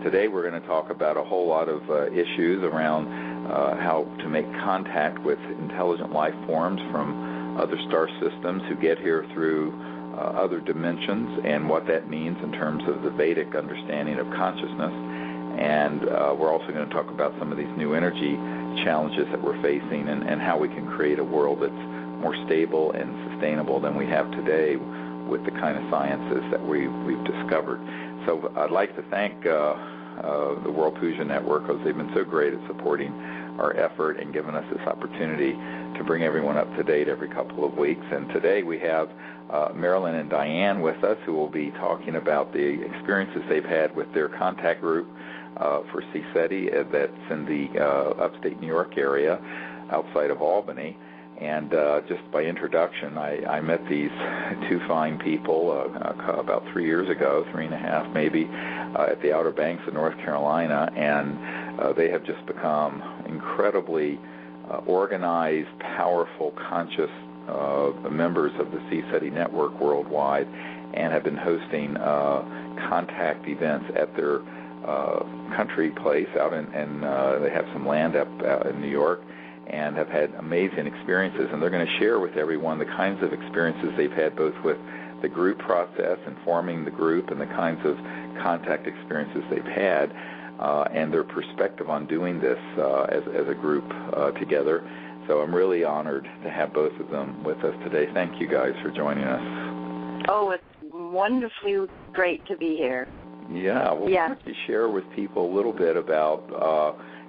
today we're going to talk about a whole lot of issues around how to make contact with intelligent life forms from other star systems who get here through other dimensions, and what that means in terms of the Vedic understanding of consciousness. And we're also going to talk about some of these new energy challenges that we're facing, and how we can create a world that's more stable and sustainable than we have today with the kind of sciences that we've discovered. So I'd like to thank the World Puja Network, because they've been so great at supporting our effort and giving us this opportunity to bring everyone up to date every couple of weeks. And today we have Marilyn and Diane with us, who will be talking about the experiences they've had with their contact group for CSETI that's in the upstate New York area outside of Albany. And just by introduction, I met these two fine people about 3 years ago, 3.5 maybe, at the Outer Banks of North Carolina, and they have just become incredibly organized, powerful, conscious members of the CSETI network worldwide, and have been hosting contact events at their country place out in, they have some land up in New York, and have had amazing experiences. And they're going to share with everyone the kinds of experiences they've had, both with the group process and forming the group, and the kinds of contact experiences they've had, and their perspective on doing this as a group together. So I'm really honored to have both of them with us today. Thank you guys for joining us. Oh, it's wonderfully great to be here. Yeah, well, why don't you share with people a little bit about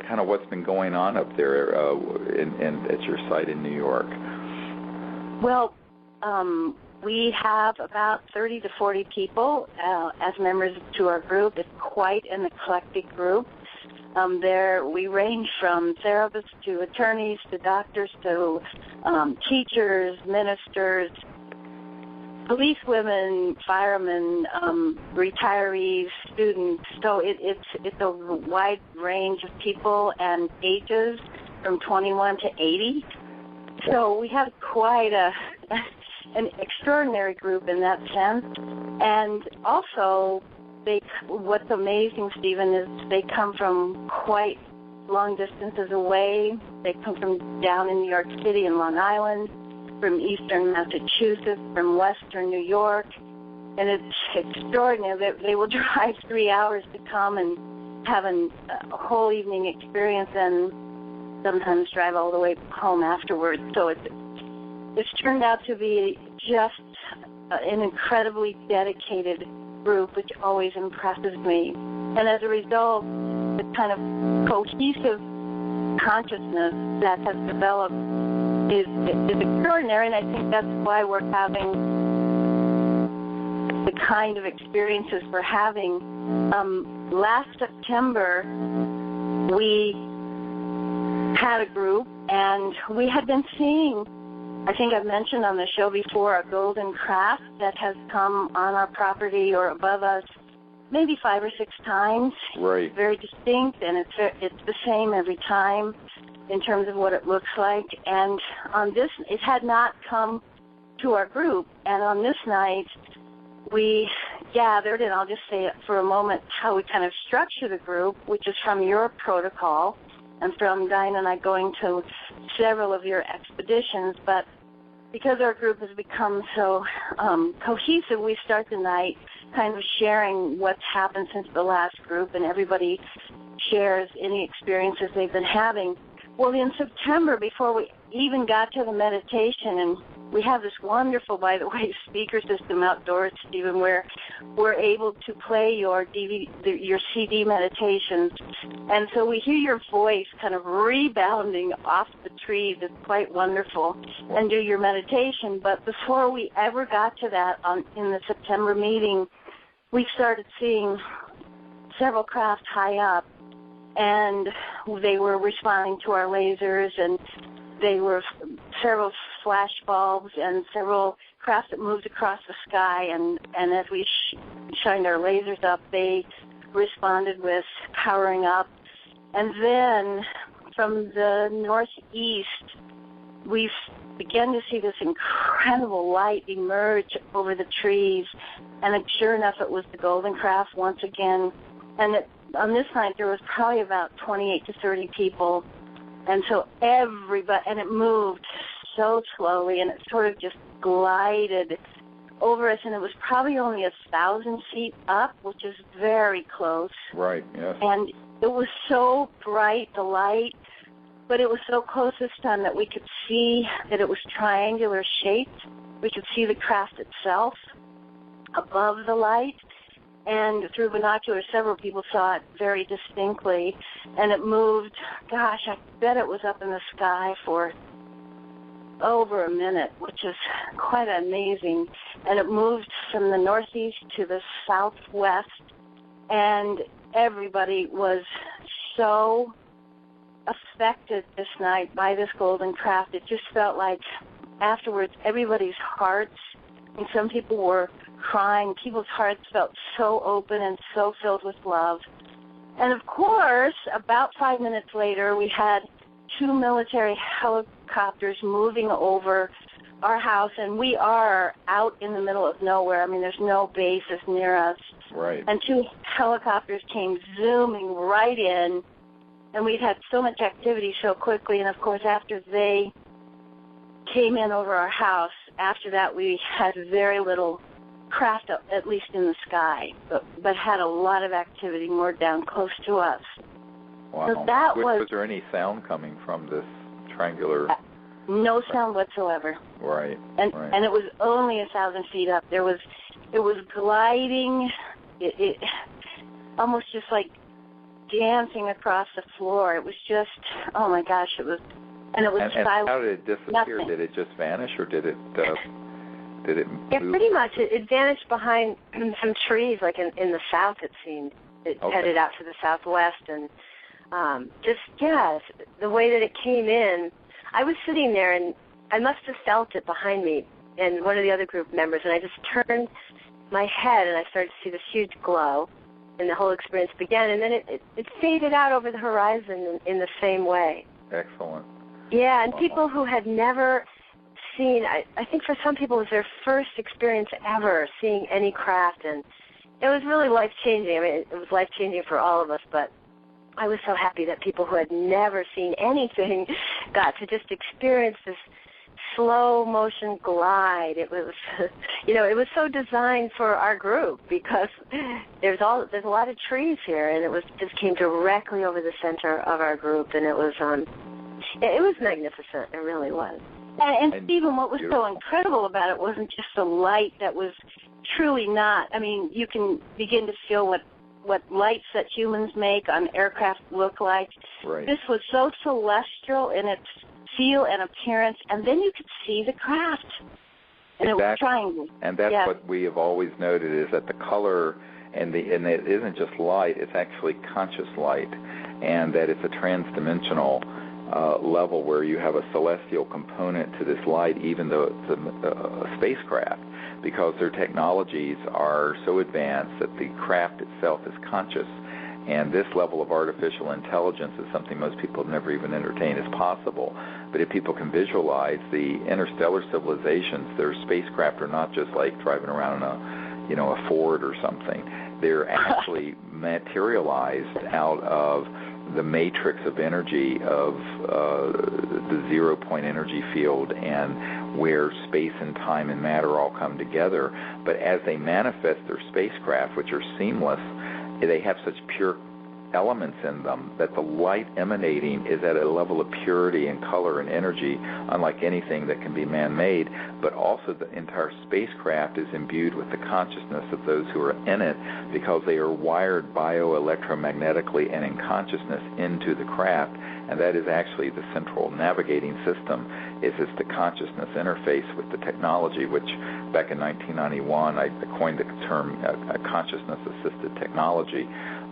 kind of what's been going on up there at your site in New York? Well, we have about 30 to 40 people as members to our group. It's quite an eclectic group. There we range from therapists to attorneys to doctors to teachers, ministers, policewomen, firemen, retirees, students. So it's a wide range of people and ages from 21 to 80. So we have quite an extraordinary group in that sense. And also, what's amazing, Stephen, is they come from quite long distances away. They come from down in New York City and Long Island, from eastern Massachusetts, from western New York, and it's extraordinary that they will drive 3 hours to come and have a whole evening experience, and sometimes drive all the way home afterwards. So it's turned out to be just an incredibly dedicated group, which always impresses me. And as a result, the kind of cohesive consciousness that has developed is extraordinary, and I think that's why we're having the kind of experiences we're having. Last September, we had a group, and we had been seeing, I think I've mentioned on the show before, a golden craft that has come on our property or above us maybe 5 or 6 times. Right. It's very distinct, and it's the same every time in terms of what it looks like. And on this, it had not come to our group. And on this night, we gathered, and I'll just say for a moment how we kind of structure the group, which is from your protocol and from Diane and I going to several of your expeditions. But because our group has become so cohesive, we start the night kind of sharing what's happened since the last group, and everybody shares any experiences they've been having. Well, in September, before we even got to the meditation, and we have this wonderful, by the way, speaker system outdoors, Stephen, where we're able to play your CD meditations. And so we hear your voice kind of rebounding off the trees. It's quite wonderful. And do your meditation. But before we ever got to that in the September meeting, we started seeing several craft high up, and they were responding to our lasers, and they were several flash bulbs and several crafts that moved across the sky, and as we shined our lasers up, they responded with powering up. And then from the northeast, we began to see this incredible light emerge over the trees, and sure enough, it was the golden craft once again. And on this night there was probably about 28 to 30 people, and so everybody, and it moved so slowly, and it sort of just glided over us, and it was probably only 1,000 feet up, which is very close. Right, yes. And it was so bright, the light, but it was so close this time that we could see that it was triangular shaped. We could see the craft itself above the light, and through binoculars, several people saw it very distinctly, and it moved, gosh, I bet it was up in the sky for over a minute, which is quite amazing. And it moved from the northeast to the southwest, and everybody was so affected this night by this golden craft. It just felt like afterwards everybody's hearts, and some people were crying, people's hearts felt so open and so filled with love. And of course, about 5 minutes later, we had 2 military helicopters moving over our house, and we are out in the middle of nowhere. I mean, there's no bases near us. Right. And 2 helicopters came zooming right in, and we'd had so much activity so quickly, and of course, after they came in over our house, after that we had very little craft, at least in the sky, but had a lot of activity more down close to us. Wow. So that was there any sound coming from this triangular? No sound whatsoever. Right. And it was only 1,000 feet up. It was gliding, it almost just like dancing across the floor. It was just, oh my gosh, it was, and it was and silent. How did it disappear? Nothing. Did it just vanish, or did it move? Yeah, pretty much. It vanished behind some trees, like in the south, it seemed. It headed out to the southwest, and the way that it came in, I was sitting there, and I must have felt it behind me and one of the other group members, and I just turned my head, and I started to see this huge glow, and the whole experience began, and then it faded out over the horizon in the same way. Excellent. Yeah, and people who had never seen, I think for some people it was their first experience ever seeing any craft, and it was really life-changing. I mean, it was life-changing for all of us, but I was so happy that people who had never seen anything got to just experience this slow motion glide. It was, it was so designed for our group because there's a lot of trees here, and it just came directly over the center of our group, and it was magnificent. It really was. And Stephen, what was so incredible about it wasn't just the light that was truly not. I mean, you can begin to feel what lights that humans make on aircraft look like. Right. This was so celestial in its feel and appearance, and then you could see the craft. And exactly. It was triangle. And that's what we have always noted, is that the color and it isn't just light, it's actually conscious light, and that it's a transdimensional level where you have a celestial component to this light, even though it's a spacecraft, because their technologies are so advanced that the craft itself is conscious. And this level of artificial intelligence is something most people have never even entertained as possible. But if people can visualize the interstellar civilizations, their spacecraft are not just like driving around in a Ford or something. They're actually materialized out of the matrix of energy of the zero-point energy field, and where space and time and matter all come together. But as they manifest their spacecraft, which are seamless, they have such pure elements in them that the light emanating is at a level of purity and color and energy unlike anything that can be man-made, but also the entire spacecraft is imbued with the consciousness of those who are in it, because they are wired bioelectromagnetically and in consciousness into the craft. And that is actually the central navigating system, is it's the consciousness interface with the technology, which back in 1991 I coined the term consciousness-assisted technology,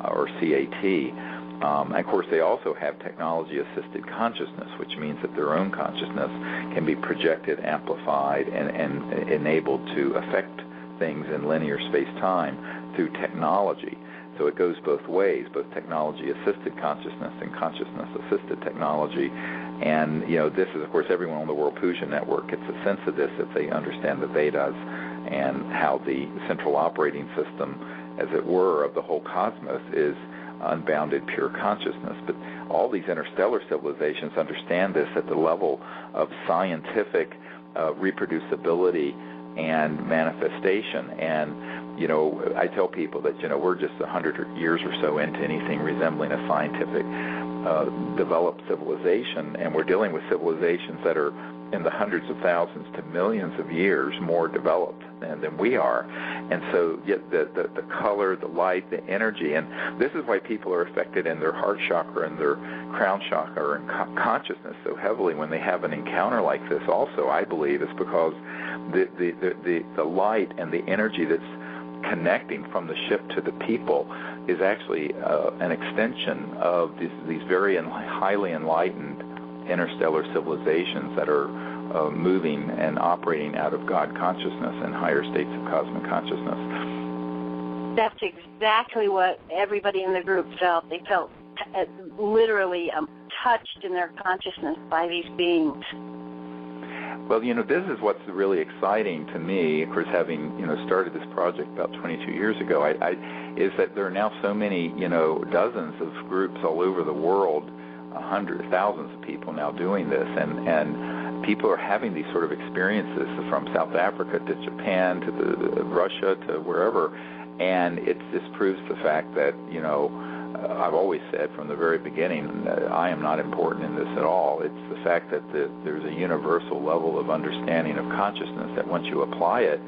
or CAT. And of course, they also have technology-assisted consciousness, which means that their own consciousness can be projected, amplified, and enabled to affect things in linear space-time through technology. So it goes both ways, both technology-assisted consciousness and consciousness-assisted technology. And, this is, of course, everyone on the World Puja Network gets a sense of this if they understand the Vedas and how the central operating system, as it were, of the whole cosmos is unbounded pure consciousness. But all these interstellar civilizations understand this at the level of scientific reproducibility and manifestation. And, you know, I tell people that, you know, we're just 100 years or so into anything resembling a scientific developed civilization, and we're dealing with civilizations that are in the hundreds of thousands to millions of years more developed than we are. And so yet the color, the light, the energy, and this is why people are affected in their heart chakra and their crown chakra and consciousness so heavily when they have an encounter like this also, I believe, is because the light and the energy that's connecting from the ship to the people is actually an extension of these very highly enlightened interstellar civilizations that are moving and operating out of God consciousness and higher states of cosmic consciousness. That's exactly what everybody in the group felt. They felt literally touched in their consciousness by these beings. Well, you know, this is what's really exciting to me, of course, having, you know, started this project about 22 years ago, is that there are now so many, you know, dozens of groups all over the world, hundreds, thousands of people now doing this, and people are having these sort of experiences from South Africa to Japan to Russia to wherever, and it just proves the fact that, you know, I've always said from the very beginning that I am not important in this at all. It's the fact that there's a universal level of understanding of consciousness that once you apply it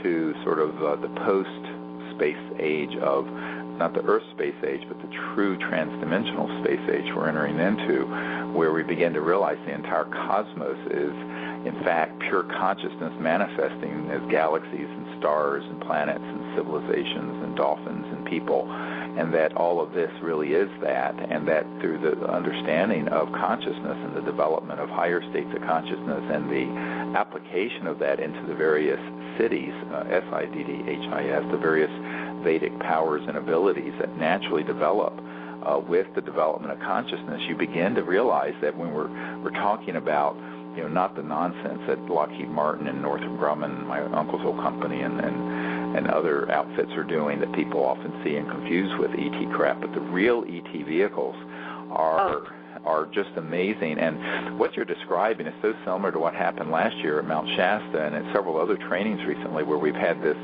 to sort of the post-space age of, not the Earth space age, but the true transdimensional space age we're entering into, where we begin to realize the entire cosmos is, in fact, pure consciousness manifesting as galaxies and stars and planets and civilizations and dolphins and people, and that all of this really is that, and that through the understanding of consciousness and the development of higher states of consciousness and the application of that into the various cities, S-I-D-D-H-I-S, the various Vedic powers and abilities that naturally develop with the development of consciousness, you begin to realize that when we're talking about, you know, not the nonsense that Lockheed Martin and Northrop Grumman, my uncle's old company, and other outfits are doing that people often see and confuse with ET crap, but the real ET vehicles are just amazing. And what you're describing is so similar to what happened last year at Mount Shasta and at several other trainings recently, where we've had this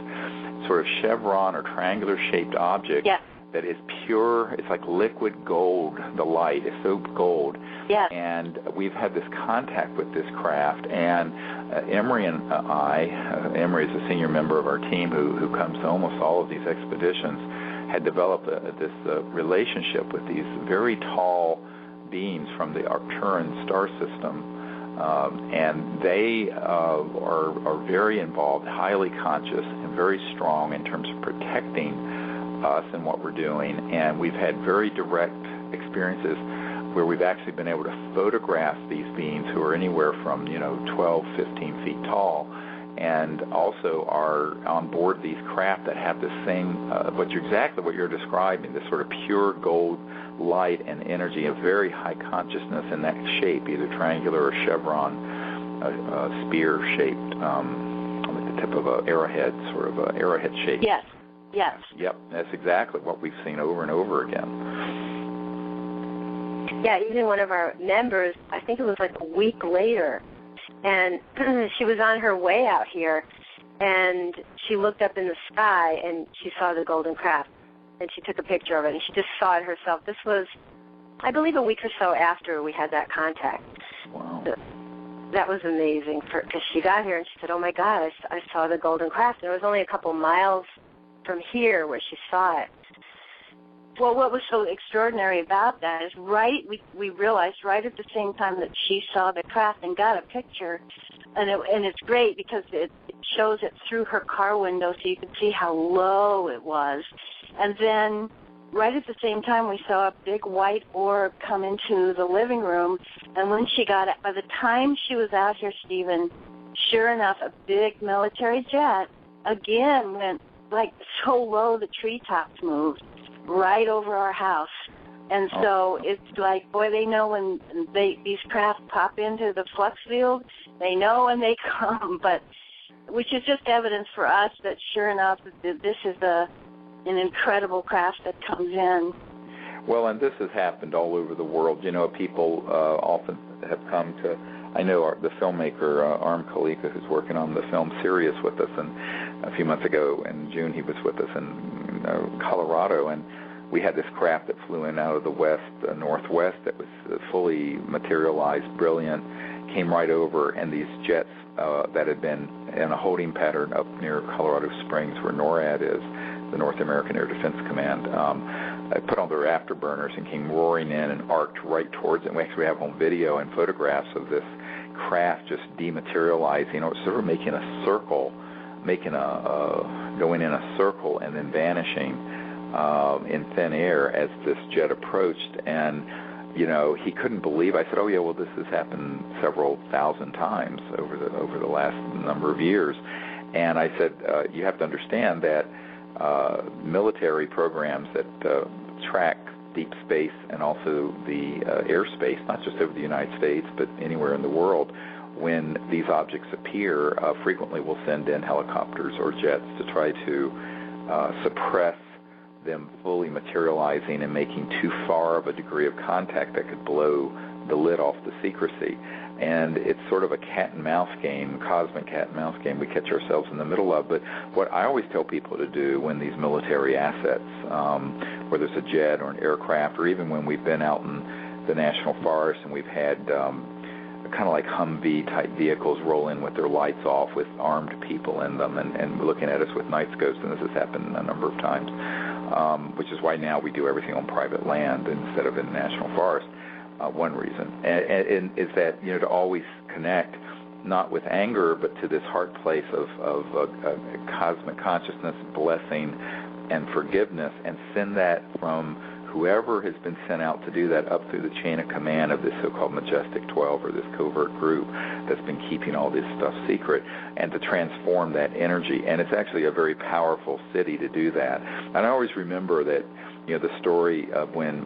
sort of chevron or triangular shaped object that is pure. It's like liquid gold. The light is so gold. Yes. And we've had this contact with this craft, and Emery and I, Emery is a senior member of our team who comes to almost all of these expeditions, had developed this relationship with these very tall beings from the Arcturan star system. And they are very involved, highly conscious, and very strong in terms of protecting us and what we're doing. And we've had very direct experiences where we've actually been able to photograph these beings who are anywhere from, 12, 15 feet tall, and also are on board these craft that have the same, exactly what you're describing, this sort of pure gold light and energy, a very high consciousness in that shape, either triangular or chevron, spear-shaped, like the tip of an arrowhead, sort of an arrowhead shape. Yes, yes. Yep, that's exactly what we've seen over and over again. Yeah, even one of our members, I think it was like a week later, and she was on her way out here, and she looked up in the sky, and she saw the golden craft, and she took a picture of it, and she just saw it herself. This was, I believe, a week or so after we had that contact. Wow. That was amazing, because she got here, and she said, oh, my God, I saw the golden craft. And it was only a couple miles from here where she saw it. Well, what was so extraordinary about that is we realized right at the same time that she saw the craft and got a picture, and it's great because it shows it through her car window so you could see how low it was. And then right at the same time we saw a big white orb come into the living room, and when she got it, by the time she was out here, Stephen, sure enough, a big military jet again went like so low the treetops moved right over our house. And so it's like, boy, they know when these craft pop into the flux field, they know when they come, but which is just evidence for us that sure enough this is an incredible craft that comes in. Well, and this has happened all over the world. You know, people often have come to, I know the filmmaker, Arm Kalika, who's working on the film Sirius with us, and a few months ago in June he was with us in Colorado, and we had this craft that flew in out of the northwest that was fully materialized, brilliant, came right over, and these jets that had been in a holding pattern up near Colorado Springs where NORAD is, the North American Air Defense Command, put on their afterburners and came roaring in and arced right towards it. And we actually have on video and photographs of this craft just dematerializing, sort of making a circle, going in a circle and then vanishing in thin air as this jet approached. And he couldn't believe. I said, "Oh yeah, well this has happened several thousand times over the last number of years." And I said, "You have to understand that military programs that track deep space and also the airspace, not just over the United States but anywhere in the world, when these objects appear, frequently will send in helicopters or jets to try to suppress them fully materializing and making too far of a degree of contact that could blow the lid off the secrecy." And it's sort of a cat and mouse game, cosmic cat and mouse game we catch ourselves in the middle of. But what I always tell people to do when these military assets, whether it's a jet or an aircraft, or even when we've been out in the National Forest and we've had kind of like Humvee-type vehicles roll in with their lights off with armed people in them and looking at us with night scopes, and this has happened a number of times, which is why now we do everything on private land instead of in the National Forest. One reason and is that to always connect not with anger but to this heart place of cosmic consciousness, blessing, and forgiveness, and send that from whoever has been sent out to do that up through the chain of command of this so-called Majestic 12 or this covert group that's been keeping all this stuff secret, and to transform that energy. And it's actually a very powerful city to do that. And I always remember that the story of when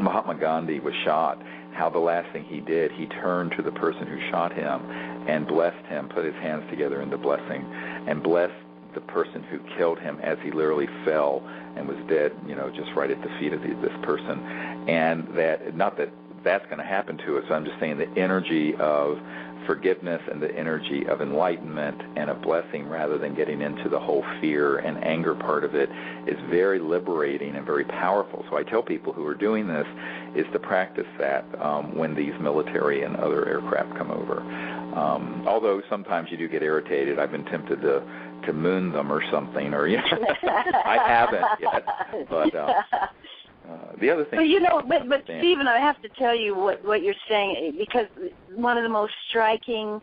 Mahatma Gandhi was shot, how the last thing he did, he turned to the person who shot him and blessed him, put his hands together in the blessing, and blessed the person who killed him as he literally fell and was dead, just right at the feet of this person. And that, not that that's going to happen to us, I'm just saying the energy of forgiveness and the energy of enlightenment and a blessing, rather than getting into the whole fear and anger part of it, is very liberating and very powerful. So I tell people who are doing this is to practice that when these military and other aircraft come over. Although sometimes you do get irritated. I've been tempted to moon them or something, or I haven't yet. But the other thing, but Stephen, I have to tell you what you're saying, because one of the most striking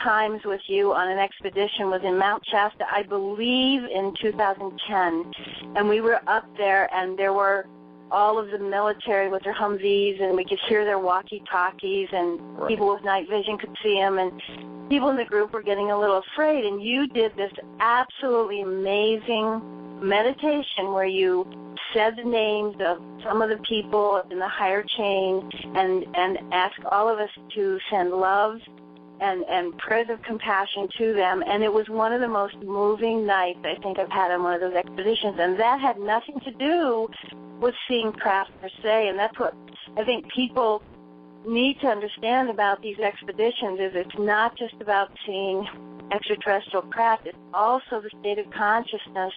times with you on an expedition was in Mount Shasta, I believe in 2010, and we were up there, and there were all of the military with their Humvees, and we could hear their walkie-talkies, and right. People with night vision could see them, and people in the group were getting a little afraid, and you did this absolutely amazing meditation where you said the names of some of the people in the higher chain and asked all of us to send love and prayers of compassion to them. And it was one of the most moving nights I think I've had on one of those expeditions. And that had nothing to do with seeing craft per se. And that's what I think people need to understand about these expeditions, is it's not just about seeing extraterrestrial craft, it's also the state of consciousness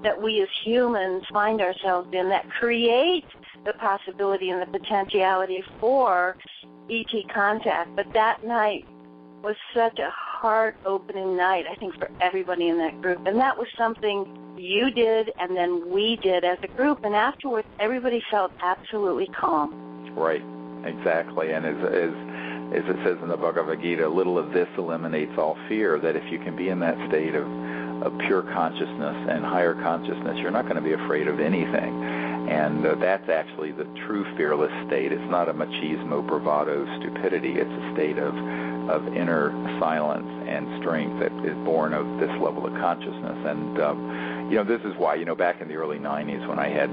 that we as humans find ourselves in that creates the possibility and the potentiality for ET contact. But that night was such a heart-opening night, I think, for everybody in that group. And that was something you did and then we did as a group. And afterwards, everybody felt absolutely calm. Right, exactly. And as it says in the Bhagavad Gita, little of this eliminates all fear, that if you can be in that state of pure consciousness and higher consciousness, you're not going to be afraid of anything. And that's actually the true fearless state. It's not a machismo, bravado, stupidity. It's a state of inner silence and strength that is born of this level of consciousness. And, this is why, back in the early 90s when I had,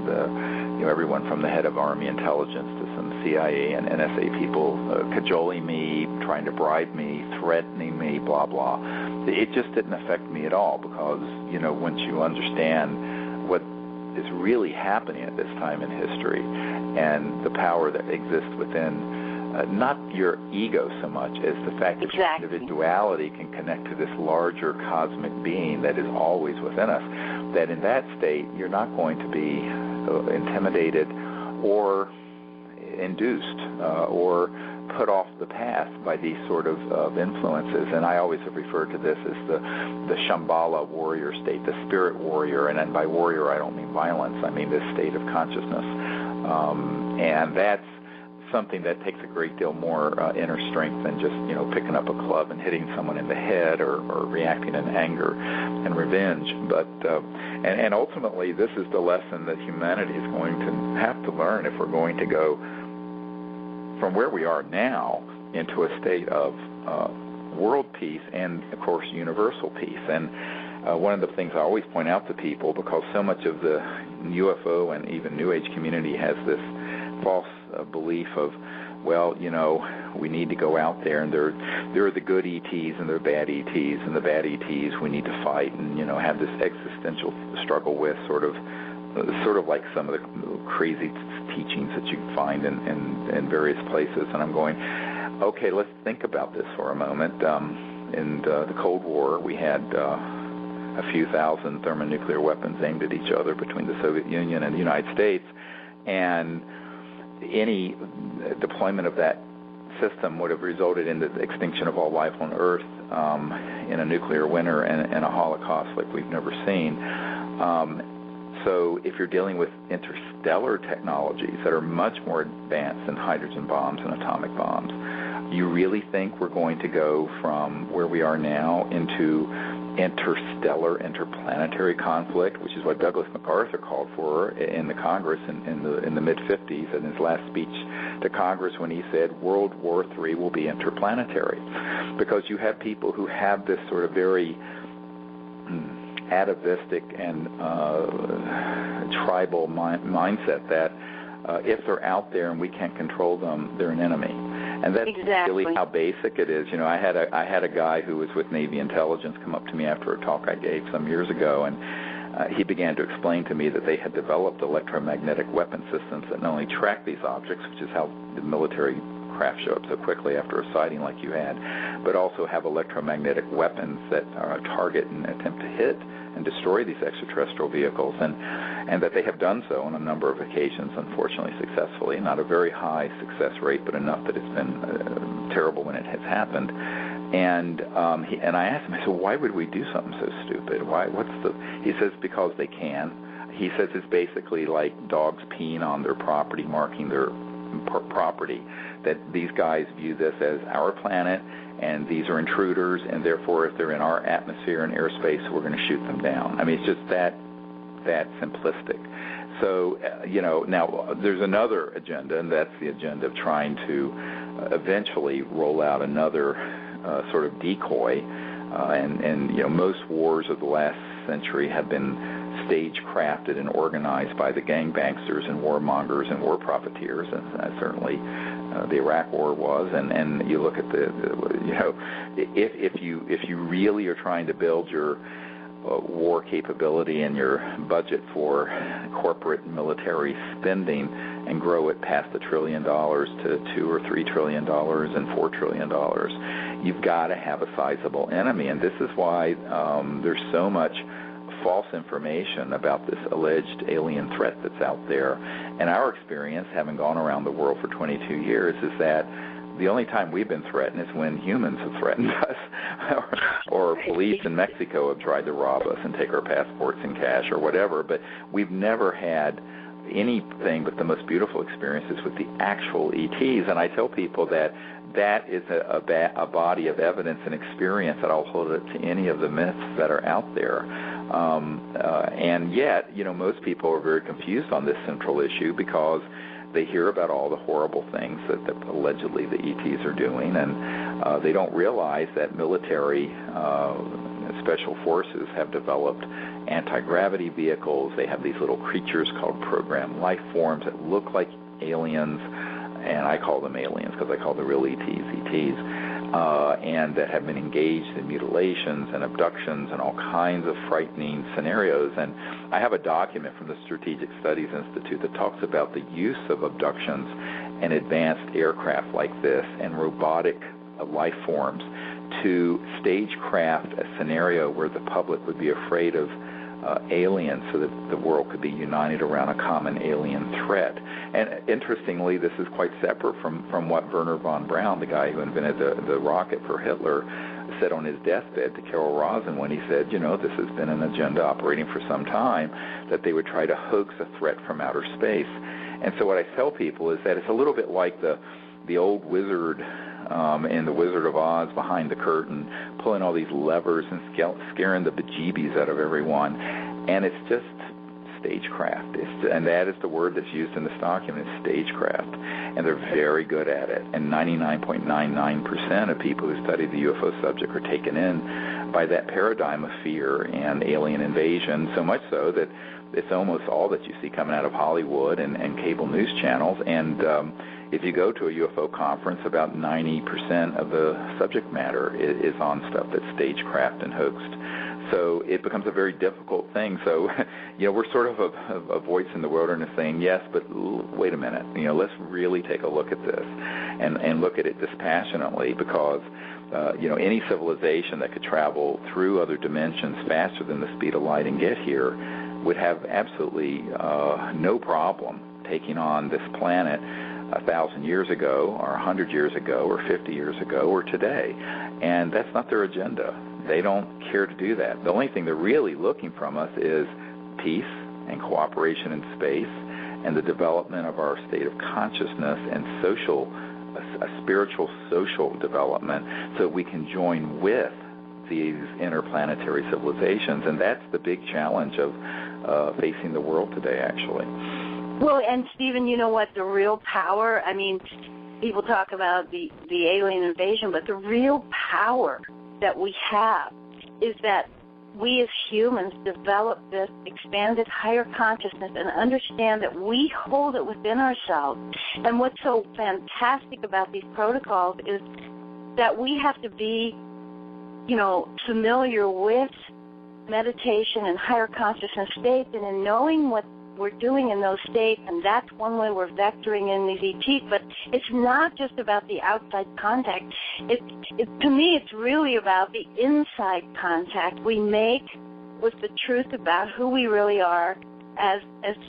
everyone from the head of Army intelligence to some CIA and NSA people cajoling me, trying to bribe me, threatening me, blah, blah. It just didn't affect me at all, because, once you understand what is really happening at this time in history, and the power that exists within not your ego so much as the fact that your individuality can connect to this larger cosmic being that is always within us, that in that state you're not going to be intimidated or induced or put off the path by these sort of influences. And I always have referred to this as the Shambhala warrior state, the spirit warrior. And then by warrior, I don't mean violence. I mean this state of consciousness. And that's something that takes a great deal more inner strength than just, picking up a club and hitting someone in the head or reacting in anger and revenge. But and ultimately, this is the lesson that humanity is going to have to learn if we're going to go from where we are now into a state of world peace and, of course, universal peace. And one of the things I always point out to people, because so much of the UFO and even New Age community has this false belief of, well, we need to go out there, and there are the good ETs and there are bad ETs, and the bad ETs we need to fight and, have this existential struggle with, sort of like some of the crazy teachings that you find in various places. And I'm going, okay, let's think about this for a moment. In the Cold War, we had a few thousand thermonuclear weapons aimed at each other between the Soviet Union and the United States, and any deployment of that system would have resulted in the extinction of all life on Earth in a nuclear winter and a Holocaust like we've never seen. So if you're dealing with interstellar technologies that are much more advanced than hydrogen bombs and atomic bombs, you really think we're going to go from where we are now into interplanetary conflict, which is what Douglas MacArthur called for in the Congress in the mid-50s in his last speech to Congress, when he said World War III will be interplanetary, because you have people who have this sort of very atavistic and tribal mindset that if they're out there and we can't control them, they're an enemy. And that's really how basic it is. I had a guy who was with Navy intelligence come up to me after a talk I gave some years ago, and he began to explain to me that they had developed electromagnetic weapon systems that not only track these objects, which is how the military craft show up so quickly after a sighting like you had, but also have electromagnetic weapons that target and attempt to hit and destroy these extraterrestrial vehicles, and that they have done so on a number of occasions, unfortunately successfully. Not a very high success rate, but enough that it's been terrible when it has happened. And I asked him, I said, why would we do something so stupid? He says, because they can. He says it's basically like dogs peeing on their property, marking their property, that these guys view this as our planet, and these are intruders, and therefore if they're in our atmosphere and airspace, we're going to shoot them down. I mean, it's just that simplistic. So, now there's another agenda, and that's the agenda of trying to eventually roll out another sort of decoy. And most wars of the last century have been stage-crafted and organized by the gangbangsters and warmongers and war profiteers, and certainly the Iraq War was. And you look at if you really are trying to build your war capability and your budget for corporate military spending and grow it past $1 trillion to $2 or $3 trillion and $4 trillion, you've got to have a sizable enemy. And this is why there's so much false information about this alleged alien threat that's out there. And our experience, having gone around the world for 22 years, is that the only time we've been threatened is when humans have threatened us, or police in Mexico have tried to rob us and take our passports and cash or whatever. But we've never had anything but the most beautiful experiences with the actual ETs. And I tell people that is a body of evidence and experience that I'll hold it to any of the myths that are out there. And yet, most people are very confused on this central issue because they hear about all the horrible things that allegedly the ETs are doing, and they don't realize that military special forces have developed anti-gravity vehicles. They have these little creatures called programmed life forms that look like aliens, and I call them aliens because I call the real ETs ETs. and that have been engaged in mutilations and abductions and all kinds of frightening scenarios. And I have a document from the Strategic Studies Institute that talks about the use of abductions and advanced aircraft like this and robotic life forms to stagecraft a scenario where the public would be afraid of aliens so that the world could be united around a common alien threat. And interestingly, this is quite separate from what Werner von Braun, the guy who invented the rocket for Hitler, said on his deathbed to Carol Rosin when he said, this has been an agenda operating for some time, that they would try to hoax a threat from outer space. And so what I tell people is that it's a little bit like the old wizard in The Wizard of Oz behind the curtain, pulling all these levers and scaring the bejeebies out of everyone. And it's just stagecraft. And that is the word that's used in this document, is stagecraft. And they're very good at it. And 99.99% of people who study the UFO subject are taken in by that paradigm of fear and alien invasion, so much so that it's almost all that you see coming out of Hollywood and cable news channels. And if you go to a UFO conference, about 90% of the subject matter is on stuff that's stagecraft and hoaxed. So it becomes a very difficult thing. So, we're sort of a voice in the wilderness saying, yes, but wait a minute. Let's really take a look at this and look at it dispassionately, because, any civilization that could travel through other dimensions faster than the speed of light and get here would have absolutely no problem taking on this planet 1,000 years ago or 100 years ago or 50 years ago or today. And that's not their agenda. They don't care to do that. The only thing they're really looking from us is peace and cooperation in space and the development of our state of consciousness and a spiritual social development so we can join with these interplanetary civilizations. And that's the big challenge of facing the world today, actually. Well, and Stephen, you know what, the real power, people talk about the alien invasion, but the real power that we have is that we as humans develop this expanded higher consciousness and understand that we hold it within ourselves. And what's so fantastic about these protocols is that we have to be, familiar with meditation and higher consciousness states, and in knowing what we're doing in those states, and that's one way we're vectoring in these ETs. But it's not just about the outside contact. To me, it's really about the inside contact we make with the truth about who we really are as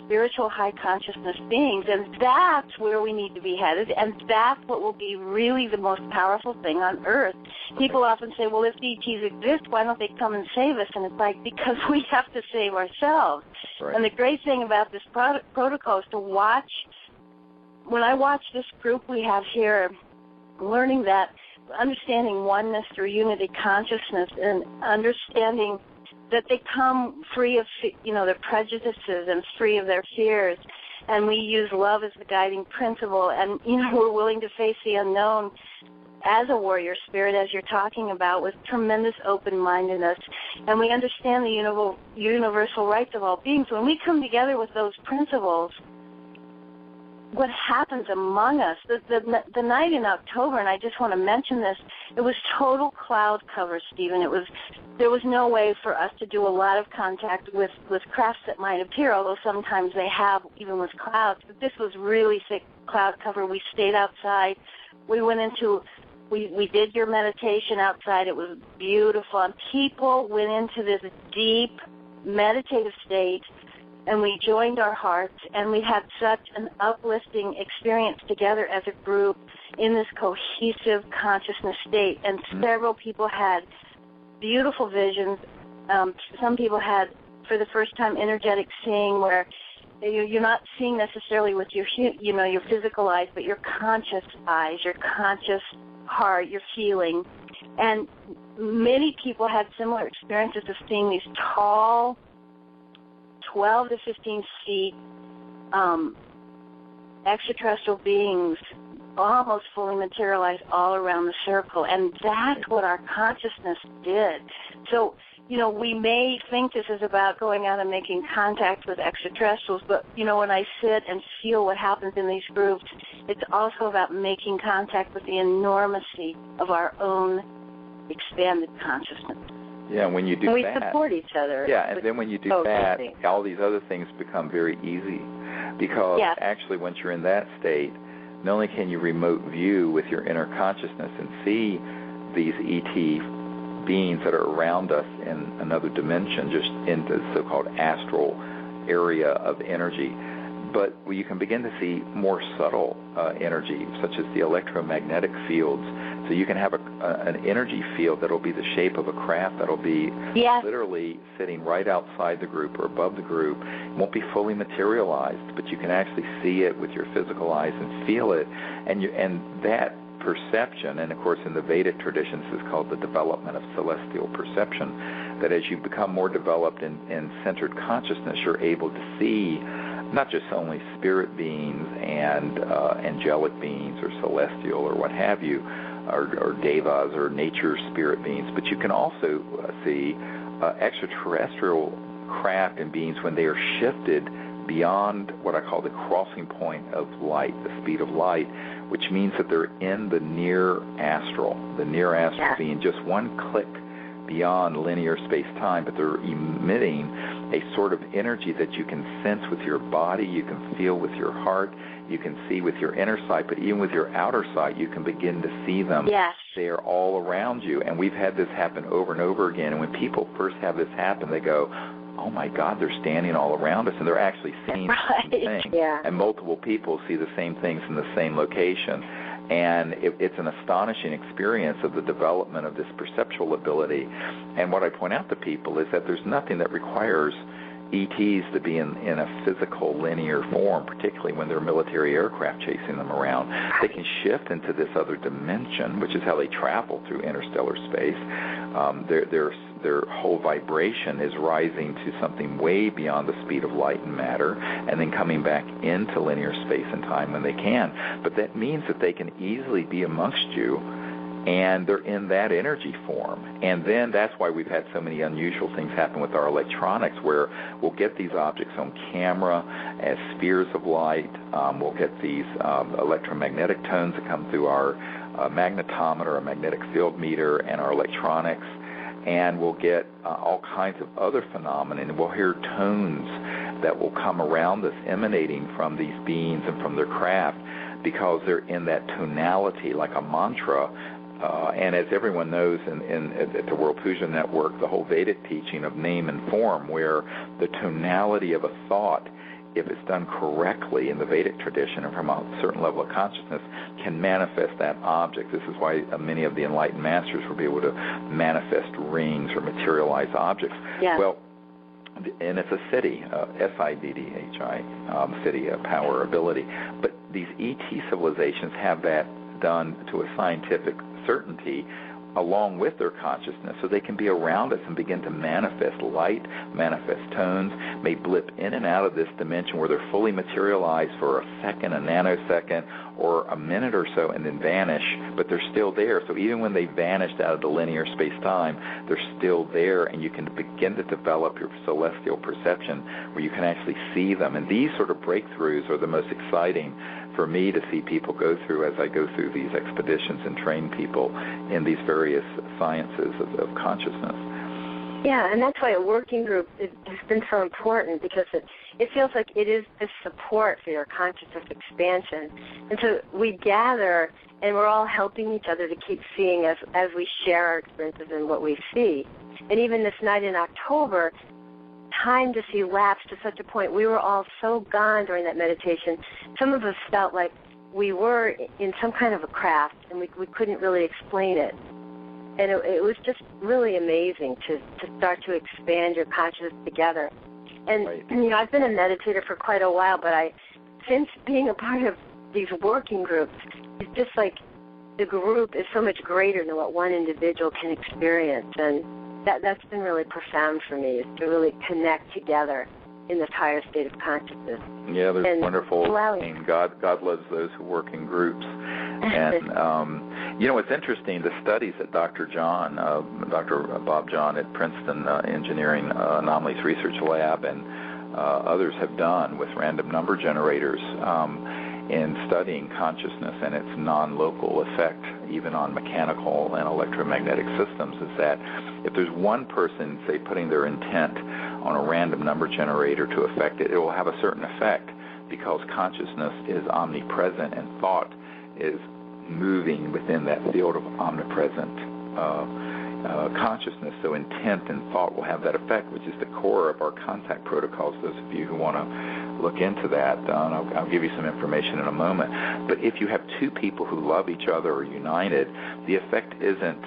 spiritual high consciousness beings, and that's where we need to be headed, and that's what will be really the most powerful thing on Earth. People often say, well, if the ETs exist, why don't they come and save us? And it's like, because we have to save ourselves. Right. And the great thing about this protocol is to watch. When I watch this group we have here, learning that, understanding oneness through unity consciousness, and understanding that they come free of, their prejudices and free of their fears. And we use love as the guiding principle. And, we're willing to face the unknown as a warrior spirit, as you're talking about, with tremendous open-mindedness. And we understand the universal rights of all beings. When we come together with those principles, what happens among us, the night in October, and I just want to mention this, it was total cloud cover, Stephen. There was no way for us to do a lot of contact with crafts that might appear, although sometimes they have, even with clouds. But this was really thick cloud cover. We stayed outside. We did your meditation outside. It was beautiful. And people went into this deep meditative state, and we joined our hearts, and we had such an uplifting experience together as a group in this cohesive consciousness state. And several people had beautiful visions. Some people had, for the first time, energetic seeing, where you're not seeing necessarily with your physical eyes, but your conscious eyes, your conscious heart, your feeling. And many people had similar experiences of seeing these tall, 12 to 15 feet extraterrestrial beings almost fully materialized all around the circle. And that's what our consciousness did. So, we may think this is about going out and making contact with extraterrestrials, but, when I sit and feel what happens in these groups, it's also about making contact with the enormity of our own expanded consciousness. Yeah, when you do and we that, support each other. yeah, and then when you do that, all these other things become very easy, because actually once you're in that state, not only can you remote view with your inner consciousness and see these ET beings that are around us in another dimension, just in the so-called astral area of energy, but you can begin to see more subtle energy, such as the electromagnetic fields. So you can have an energy field that'll be the shape of a craft that'll be literally sitting right outside the group or above the group. It won't be fully materialized, but you can actually see it with your physical eyes and feel it. And that perception, and of course in the Vedic traditions is called the development of celestial perception, that as you become more developed in centered consciousness, you're able to see not just only spirit beings and angelic beings or celestial or what have you, or devas or nature spirit beings, but you can also see extraterrestrial craft and beings when they are shifted beyond what I call the crossing point of light, the speed of light, which means that they're in the near astral being just one click beyond linear space-time, but they're emitting a sort of energy that you can sense with your body, you can feel with your heart, you can see with your inner sight, but even with your outer sight, you can begin to see them. Yes. They're all around you, and we've had this happen over and over again, and when people first have this happen, they go, oh my God, they're standing all around us, and they're actually seeing the same thing. Yeah. And multiple people see the same things in the same location. And it's an astonishing experience of the development of this perceptual ability. And what I point out to people is that there's nothing that requires ETs to be in a physical linear form, particularly when they're military aircraft chasing them around. They can shift into this other dimension, which is how they travel through interstellar space. Their whole vibration is rising to something way beyond the speed of light and matter, and then coming back into linear space and time when they can. But that means that they can easily be amongst you, and they're in that energy form. And then that's why we've had so many unusual things happen with our electronics, where we'll get these objects on camera as spheres of light. We'll get these electromagnetic tones that come through our magnetometer, a magnetic field meter, and our electronics. And we'll get all kinds of other phenomena, and we'll hear tones that will come around us emanating from these beings and from their craft, because they're in that tonality, like a mantra. And as everyone knows at the World Puja Network, the whole Vedic teaching of name and form, where the tonality of a thought, if it's done correctly in the Vedic tradition and from a certain level of consciousness, can manifest that object. This is why many of the enlightened masters will be able to manifest rings or materialize objects. Yeah. Well, and it's a siddhi, S-I-D-D-H-I, siddhi, power, ability. But these ET civilizations have that done to a scientific certainty along with their consciousness, so they can be around us and begin to manifest light, manifest tones, may blip in and out of this dimension where they're fully materialized for a second, a nanosecond, or a minute or so, and then vanish, but they're still there. So even when they vanished out of the linear space-time, they're still there, and you can begin to develop your celestial perception where you can actually see them. And these sort of breakthroughs are the most exciting for me to see people go through as I go through these expeditions and train people in these various sciences of consciousness. Yeah, and that's why a working group has been so important, because it feels like it is the support for your consciousness expansion. And so we gather, and we're all helping each other to keep seeing as we share our experiences and what we see. And even this night in October, time to see lapsed to such a point. We were all so gone during that meditation. Some of us felt like we were in some kind of a craft, and we couldn't really explain it. And it was just really amazing to start to expand your consciousness together. And, right. I've been a meditator for quite a while, but since being a part of these working groups, it's just like the group is so much greater than what one individual can experience. And that's been really profound for me, is to really connect together in this higher state of consciousness. Yeah, there's and wonderful saying, God loves those who work in groups. And, it's interesting, the studies that Dr. Bob John at Princeton Engineering Anomalies Research Lab and others have done with random number generators, in studying consciousness and its non-local effect, even on mechanical and electromagnetic systems, is that if there's one person, say, putting their intent on a random number generator to affect it, it will have a certain effect because consciousness is omnipresent and thought is moving within that field of omnipresent consciousness. So intent and thought will have that effect, which is the core of our contact protocols. Those of you who want to look into that, I'll give you some information in a moment. But if you have two people who love each other or united, the effect isn't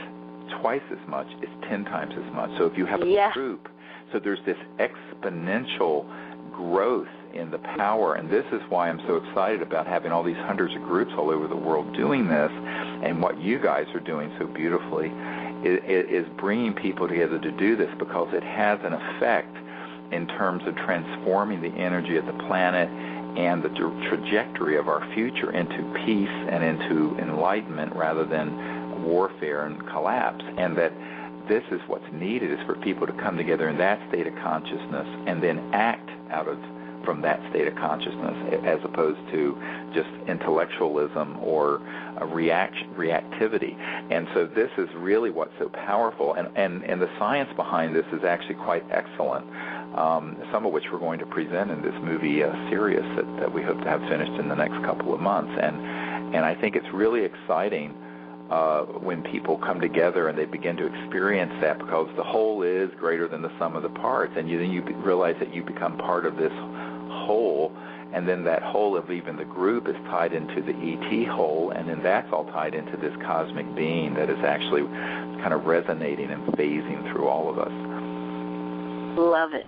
twice as much, it's 10 times as much. So if you have a group, so there's this exponential growth in the power, and this is why I'm so excited about having all these hundreds of groups all over the world doing this, and what you guys are doing so beautifully is bringing people together to do this, because it has an effect in terms of transforming the energy of the planet and the trajectory of our future into peace and into enlightenment rather than warfare and collapse. And that this is what's needed, is for people to come together in that state of consciousness and then act from that state of consciousness, as opposed to just intellectualism or reactivity. And so this is really what's so powerful, and the science behind this is actually quite excellent, some of which we're going to present in this movie series that we hope to have finished in the next couple of months. And I think it's really exciting when people come together and they begin to experience that, because the whole is greater than the sum of the parts, and then you realize that you become part of this whole, and then that whole of even the group is tied into the ET whole, and then that's all tied into this cosmic being that is actually kind of resonating and phasing through all of us. Love it.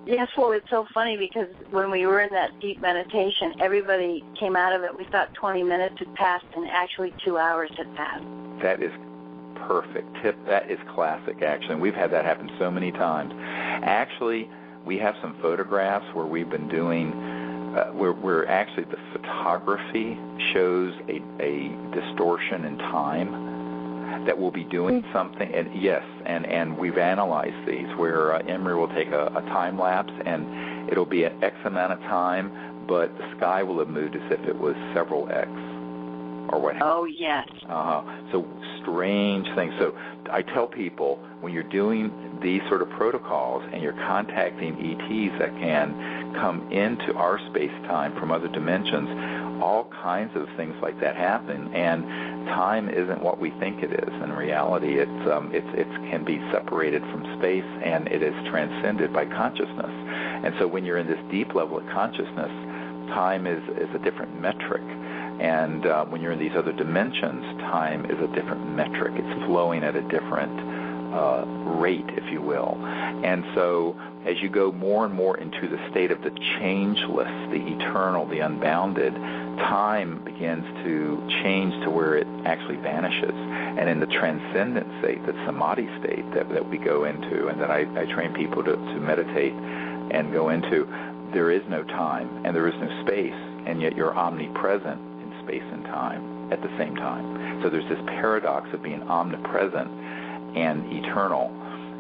Yes, well, it's so funny because when we were in that deep meditation, everybody came out of it. We thought 20 minutes had passed, and actually 2 hours had passed. That is perfect. That is classic, actually. And we've had that happen so many times. Actually, we have some photographs where we've been doing, where actually the photography shows a distortion in time, that we'll be doing something, and yes, and we've analyzed these, where Emery will take a time lapse, and it'll be an X amount of time, but the sky will have moved as if it was several X, or what have you. Oh, yes. So strange things. So I tell people, when you're doing these sort of protocols and you're contacting ETs that can come into our space-time from other dimensions, all kinds of things like that happen, and time isn't what we think it is. In reality, it can be separated from space, and it is transcended by consciousness. And so when you're in this deep level of consciousness, time is a different metric. And when you're in these other dimensions, time is a different metric. It's flowing at a different rate, if you will. And so as you go more and more into the state of the changeless, the eternal, the unbounded, time begins to change to where it actually vanishes. And in the transcendent state, the samadhi state that we go into, and that I train people to meditate and go into, there is no time and there is no space, and yet you're omnipresent in space and time at the same time. So there's this paradox of being omnipresent and eternal,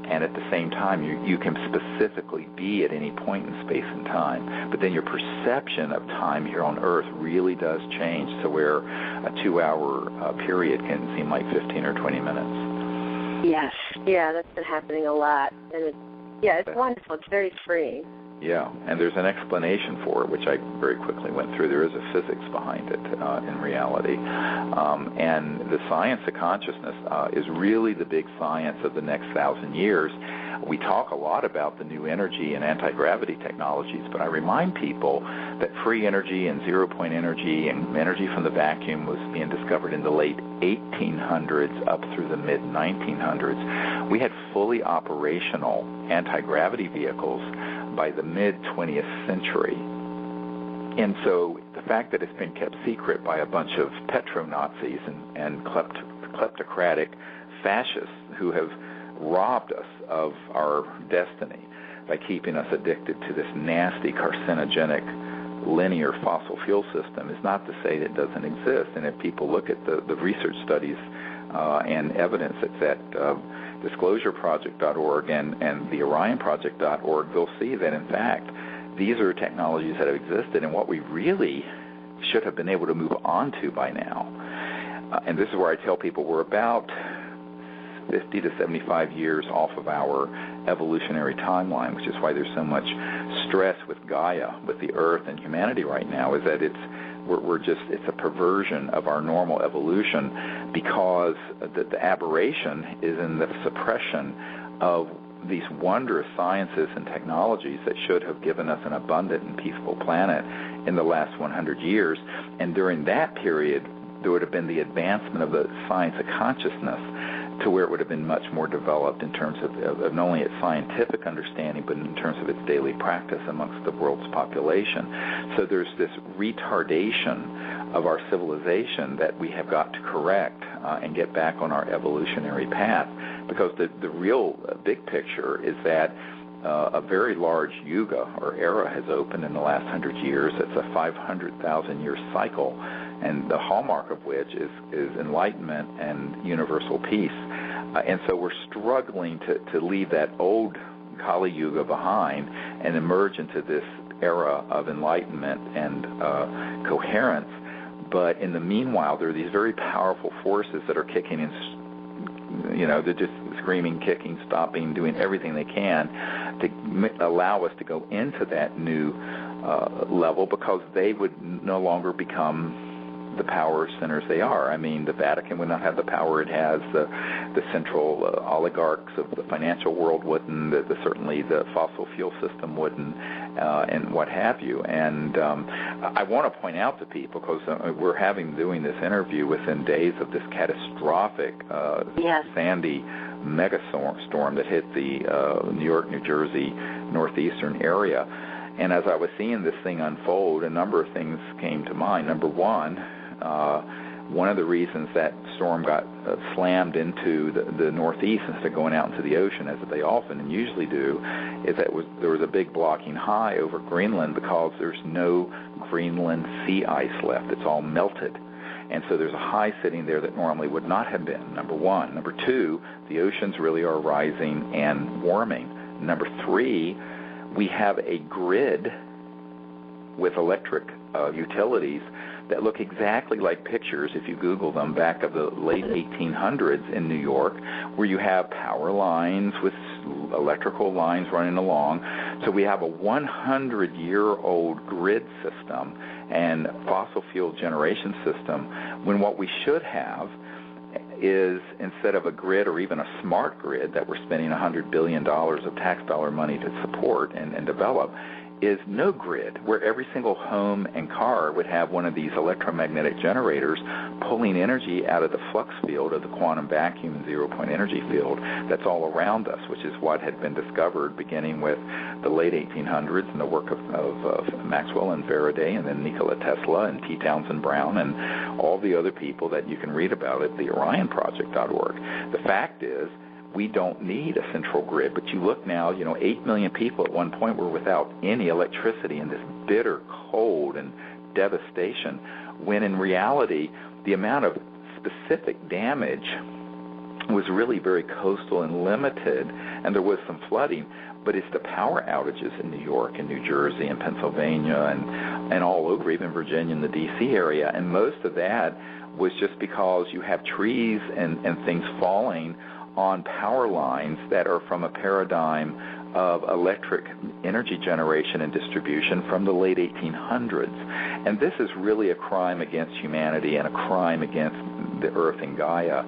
and at the same time you can specifically be at any point in space and time, but then your perception of time here on Earth really does change to where a 2-hour period can seem like 15 or 20 minutes. Yes. Yeah, that's been happening a lot, and it's wonderful. It's very freeing. Yeah, and there's an explanation for it, which I very quickly went through. There is a physics behind it in reality. And the science of consciousness is really the big science of the next 1,000 years. We talk a lot about the new energy and anti-gravity technologies, but I remind people that free energy and zero-point energy and energy from the vacuum was being discovered in the late 1800s up through the mid-1900s. We had fully operational anti-gravity vehicles by the mid-20th century. And so the fact that it's been kept secret by a bunch of petro-Nazis and kleptocratic fascists who have robbed us of our destiny by keeping us addicted to this nasty, carcinogenic, linear fossil fuel system is not to say that it doesn't exist. And if people look at the research studies and evidence that's at disclosureproject.org and the orionproject.org, they'll see that, in fact, these are technologies that have existed. And what we really should have been able to move on to by now. And this is where I tell people we're about 50 to 75 years off of our evolutionary timeline, which is why there's so much stress with Gaia, with the Earth and humanity right now, is that it's a perversion of our normal evolution, because the aberration is in the suppression of these wondrous sciences and technologies that should have given us an abundant and peaceful planet in the last 100 years. And during that period, there would have been the advancement of the science of consciousness to where it would have been much more developed in terms of not only its scientific understanding, but in terms of its daily practice amongst the world's population. So there's this retardation of our civilization that we have got to correct and get back on our evolutionary path, because the real big picture is that a very large yuga or era has opened in the last 100 years. It's a 500,000-year cycle, and the hallmark of which is enlightenment and universal peace. And so we're struggling to leave that old Kali Yuga behind and emerge into this era of enlightenment and coherence. But in the meanwhile, there are these very powerful forces that are kicking in, they're just screaming, kicking, stopping, doing everything they can to allow us to go into that new level, because they would no longer become the power centers they are. I mean, the Vatican would not have the power it has. The central oligarchs of the financial world wouldn't. Certainly the fossil fuel system wouldn't, and what have you. And I want to point out to people, because we're doing this interview within days of this catastrophic Sandy megastorm that hit the New York, New Jersey, northeastern area. And as I was seeing this thing unfold, a number of things came to mind. Number one of the reasons that storm got slammed into the northeast instead of going out into the ocean, as they often and usually do, is that there was a big blocking high over Greenland, because there's no Greenland sea ice left. It's all melted. And so there's a high sitting there that normally would not have been, number one. Number two, the oceans really are rising and warming. Number three, we have a grid with electric utilities that look exactly like pictures, if you Google them, back of the late 1800s in New York, where you have power lines with electrical lines running along. So we have a 100-year-old grid system and fossil fuel generation system, when what we should have is, instead of a grid or even a smart grid that we're spending $100 billion of tax dollar money to support and develop, is no grid, where every single home and car would have one of these electromagnetic generators pulling energy out of the flux field of the quantum vacuum and zero-point energy field that's all around us, which is what had been discovered beginning with the late 1800s and the work of Maxwell and Faraday, and then Nikola Tesla and T. Townsend Brown and all the other people that you can read about at the OrionProject.org. The fact is, we don't need a central grid. But you look now, 8 million people at one point were without any electricity in this bitter cold and devastation, when in reality the amount of specific damage was really very coastal and limited, and there was some flooding. But it's the power outages in New York and New Jersey and Pennsylvania and all over, even Virginia and the D.C. area. And most of that was just because you have trees and things falling on power lines that are from a paradigm of electric energy generation and distribution from the late 1800s. And this is really a crime against humanity and a crime against the Earth and Gaia.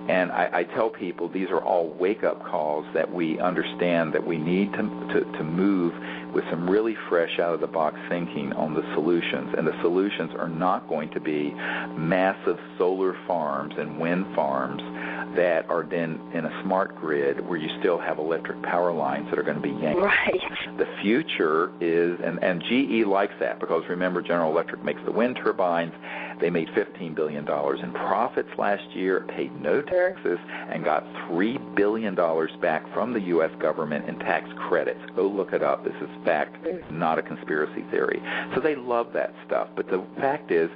And I tell people these are all wake-up calls that we understand that we need to move with some really fresh out-of-the-box thinking on the solutions. And the solutions are not going to be massive solar farms and wind farms that are then in a smart grid where you still have electric power lines that are going to be yanked. Right. The future is, and GE likes that, because remember, General Electric makes the wind turbines. They made $15 billion in profits last year, paid no taxes, and got $3 billion back from the U.S. government in tax credits. Go look it up. This is fact, not a conspiracy theory. So they love that stuff. But the fact is,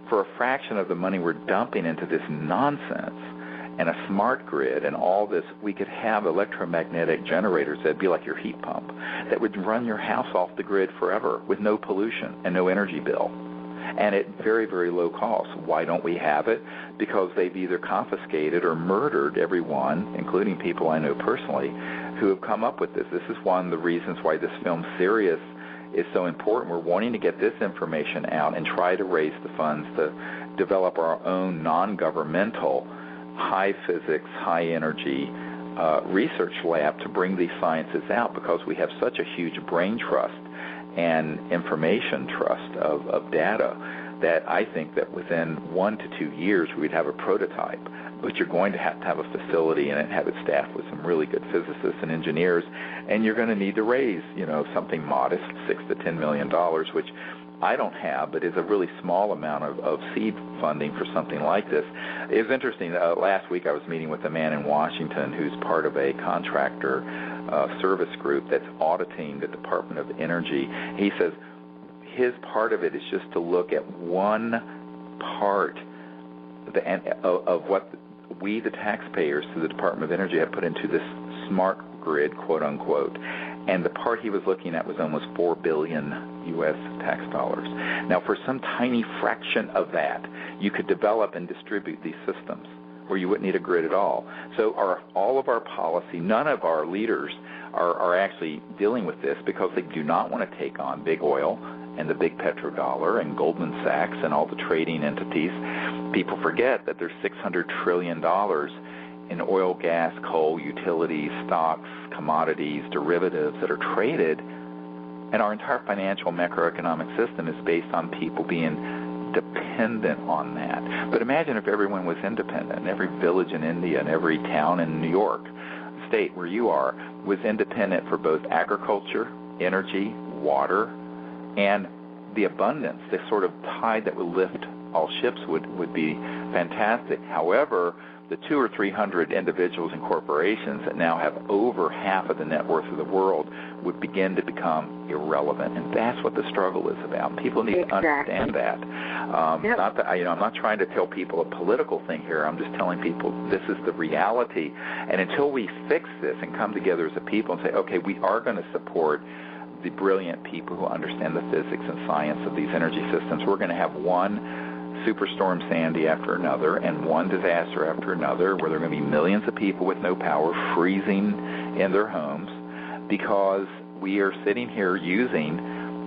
for a fraction of the money we're dumping into this nonsense and a smart grid and all this, we could have electromagnetic generators that'd be like your heat pump that would run your house off the grid forever with no pollution and no energy bill. and at very, very low cost. Why don't we have it? Because they've either confiscated or murdered everyone, including people I know personally, who have come up with this. This is one of the reasons why this film, Sirius, is so important. We're wanting to get this information out and try to raise the funds to develop our own non-governmental high physics, high energy research lab to bring these sciences out, because we have such a huge brain trust and information trust of data that I think that within 1 to 2 years we'd have a prototype. But you're going to have a facility and have it staffed with some really good physicists and engineers, and you're going to need to raise, something modest, $6 to $10 million, which I don't have, but is a really small amount of seed funding for something like this. It was interesting. Last week I was meeting with a man in Washington who's part of a contractor service group that's auditing the Department of Energy. He says his part of it is just to look at one part of what we, the taxpayers, through the Department of Energy, have put into this smart grid, quote unquote. And the part he was looking at was almost $4 billion U.S. tax dollars. Now, for some tiny fraction of that, you could develop and distribute these systems where you wouldn't need a grid at all. So all of our policy, none of our leaders are actually dealing with this, because they do not want to take on big oil and the big petrodollar and Goldman Sachs and all the trading entities. People forget that there's $600 trillion in oil, gas, coal, utilities, stocks, commodities, derivatives that are traded, and our entire financial macroeconomic system is based on people being dependent on that. But imagine if everyone was independent, every village in India and every town in New York State where you are was independent for both agriculture, energy, water, and the abundance, the sort of tide that would lift all ships would be fantastic. However, the 200 or 300 individuals and corporations that now have over half of the net worth of the world would begin to become irrelevant, and that's what the struggle is about. People need to understand that. Not that I'm not trying to tell people a political thing here. I'm just telling people this is the reality, and until we fix this and come together as a people and say, okay, we are going to support the brilliant people who understand the physics and science of these energy systems, we're going to have one Superstorm Sandy after another and one disaster after another where there are going to be millions of people with no power freezing in their homes because we are sitting here using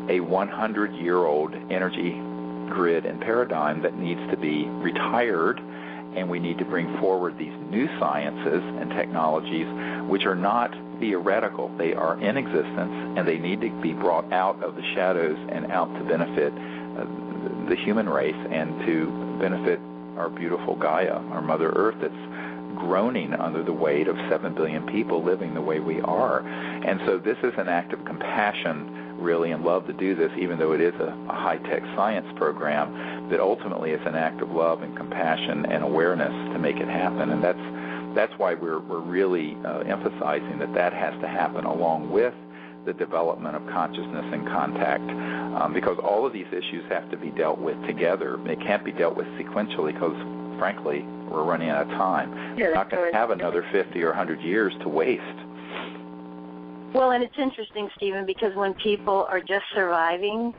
a 100-year-old energy grid and paradigm that needs to be retired, and we need to bring forward these new sciences and technologies which are not theoretical. They are in existence, and they need to be brought out of the shadows and out to benefit the human race and to benefit our beautiful Gaia, our Mother Earth that's groaning under the weight of 7 billion people living the way we are. And so this is an act of compassion, really, and love to do this, even though it is a high-tech science program, that ultimately is an act of love and compassion and awareness to make it happen. And that's why we're really emphasizing that has to happen along with the development of consciousness and contact, because all of these issues have to be dealt with together. They can't be dealt with sequentially because, frankly, we're running out of time. We're not going to have another 50 or 100 years to waste. Well, and it's interesting, Stephen, because when people are just surviving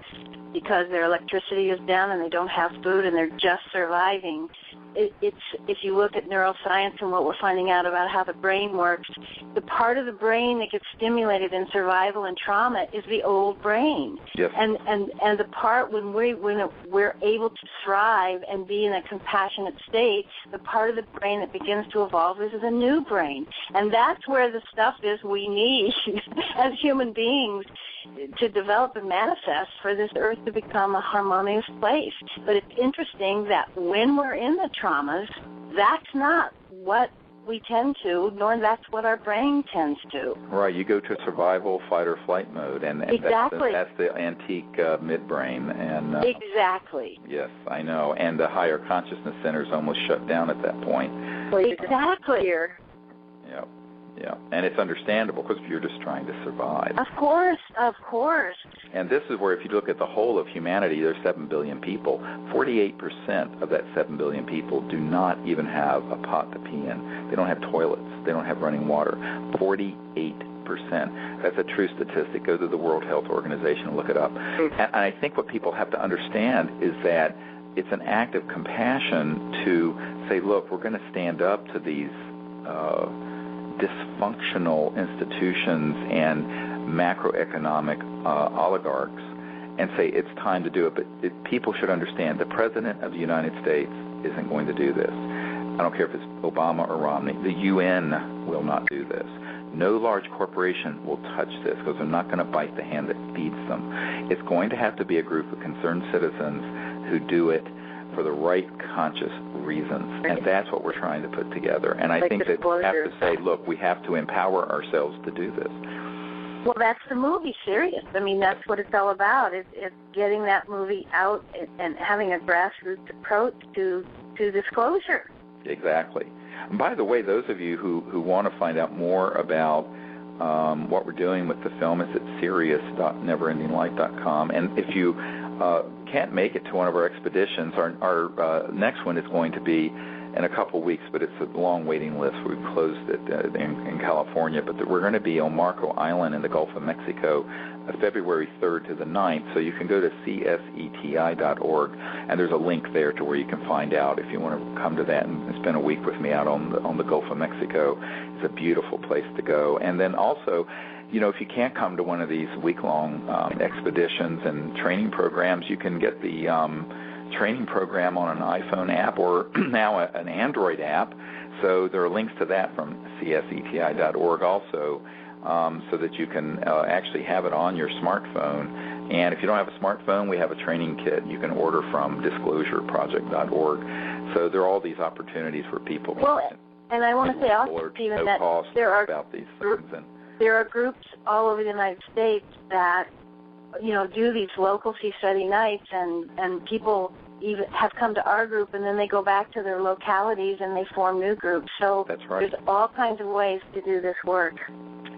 because their electricity is down and they don't have food and they're just surviving, if you look at neuroscience and what we're finding out about how the brain works, the part of the brain that gets stimulated in survival and trauma is the old brain. Yes. And the part when we're able to thrive and be in a compassionate state, the part of the brain that begins to evolve is the new brain. And that's where the stuff is we need as human beings to develop and manifest for this earth to become a harmonious place. But it's interesting that when we're in the traumas, that's not what we tend to, nor that's what our brain tends to. Right, you go to survival, fight or flight mode, and exactly. that's the antique midbrain. And exactly. Yes, I know, and the higher consciousness centers almost shut down at that point. Exactly. Yeah, and it's understandable because you're just trying to survive. Of course. And this is where, if you look at the whole of humanity, there's 7 billion people. 48% of that 7 billion people do not even have a pot to pee in. They don't have toilets. they don't have running water. 48%. That's a true statistic. Go to the World Health Organization and look it up. And I think what people have to understand is that it's an act of compassion to say, look, we're going to stand up to these dysfunctional institutions and macroeconomic oligarchs and say it's time to do it. But people should understand the President of the United States isn't going to do this. I don't care if it's Obama or Romney. The UN will not do this. No large corporation will touch this because they're not going to bite the hand that feeds them. It's going to have to be a group of concerned citizens who do it for the right conscious reasons. And that's what we're trying to put together. And I think that we have to say, look, we have to empower ourselves to do this. Well, that's the movie, Serious. I mean, that's what it's all about. It's getting that movie out and having a grassroots approach to disclosure. Exactly. And by the way, those of you who want to find out more about what we're doing with the film, it's at serious.neverendinglight.com. And if you can't make it to one of our expeditions, our next one is going to be in a couple weeks, but it's a long waiting list. We've closed it in California, but we're going to be on Marco Island in the Gulf of Mexico, February 3rd to the 9th. So you can go to CSETI.org, and there's a link there to where you can find out if you want to come to that and spend a week with me out on the Gulf of Mexico. It's a beautiful place to go. And then also, you know, if you can't come to one of these week-long expeditions and training programs, you can get the training program on an iPhone app or now an Android app. So there are links to that from CSETI.org also, so that you can actually have it on your smartphone. And if you don't have a smartphone, we have a training kit you can order from disclosureproject.org. So there are all these opportunities for people. Well, and I want to say also, Stephen, that there are about these things. There are groups all over the United States that, you know, do these local study nights, and people even have come to our group, and then they go back to their localities and they form new groups. So that's right. There's all kinds of ways to do this work.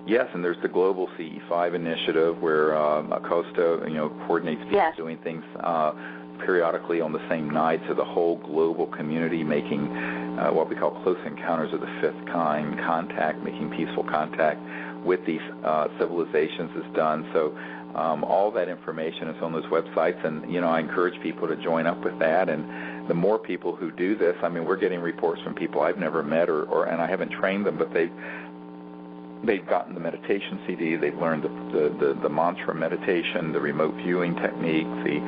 Yes, and there's the Global CE-5 initiative where Acosta, you know, coordinates people doing things periodically on the same night, so the whole global community making what we call close encounters of the fifth kind contact, making peaceful contact with these civilizations is done. So all that information is on those websites, and you know, I encourage people to join up with that. And the more people who do this, I mean, we're getting reports from people I've never met, and I haven't trained them, but they've gotten the meditation CD, they've learned the mantra meditation, the remote viewing technique, the